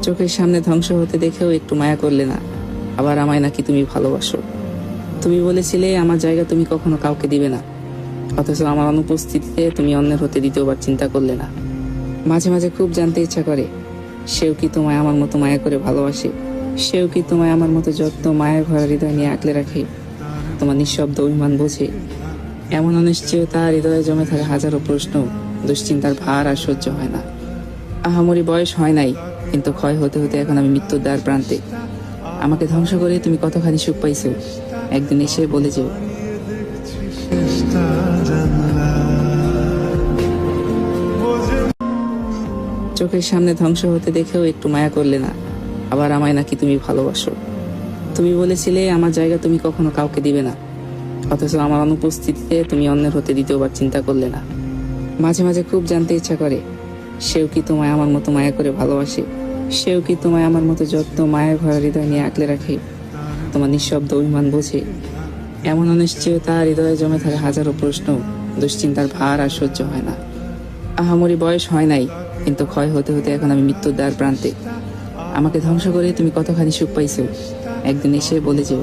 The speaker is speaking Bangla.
চোখের সামনে ধ্বংস হতে দেখেও একটু মায়া করলে না। আবার আমায় নাকি তুমি ভালোবাসো। তুমি বলেছিলে আমার জায়গা তুমি কখনো কাউকে দিবে না, অথচ আমার অনুপস্থিতিতে তুমি অন্যের হতে দ্বিতীয়বার চিন্তা করলে না। মাঝে মাঝে খুব জানতে ইচ্ছা করে, সেও কি তোমায় আমার মতো মায়া করে ভালোবাসে? সেও কি তোমায় আমার মতো যত্ন মায়ের ভরা হৃদয় নিয়ে আঁকলে রাখে? তোমার নিঃশব্দ অভিমান বোঝে? এমন অনিশ্চয়তা হৃদয়ে জমে থাকে হাজারো প্রশ্ন, দুশ্চিন্তার ভার আর সহ্য হয় না। আহামরি বয়স হয় নাই, কিন্তু ক্ষয় হতে হতে এখন আমি মৃত্যুর দ্বার প্রান্তে। আমাকে ধ্বংস করে তুমি কতখানি সুখ পাইছো, একদিন এসে বলে যেও। চোখের সামনে ধ্বংস হতে দেখেও একটু মায়া করলে না। আবার আমায় নাকি তুমি ভালোবাসো। তুমি বলেছিলে আমার জায়গা তুমি কখনো কাউকে দিবে না, অথচ আমার অনুপস্থিতিতে তুমি অন্যের হতে দ্বিতীয়বার চিন্তা করলে না। মাঝে মাঝে খুব জানতে ইচ্ছা করে, সেও কি তোমায় আমার মতো মায়া করে ভালোবাসে? সেও কি তোমায় আমার মতো যত্ন মায়ের ভরা হৃদয় নিয়ে আঁকলে রাখে? তোমার নিঃশব্দ অভিমান বোঝে? এমন অনিশ্চয়তা হৃদয়ে জমে থাকে হাজারো প্রশ্ন, দুশ্চিন্তার ভার আর সহ্য হয় না। আহামরি বয়স হয় নাই, কিন্তু ক্ষয় হতে হতে এখন আমি মৃত্যুর দ্বার প্রান্তে। আমাকে ধ্বংস করে তুমি কতখানি সুখ পাইছো, একদিন এসে বলে যেও।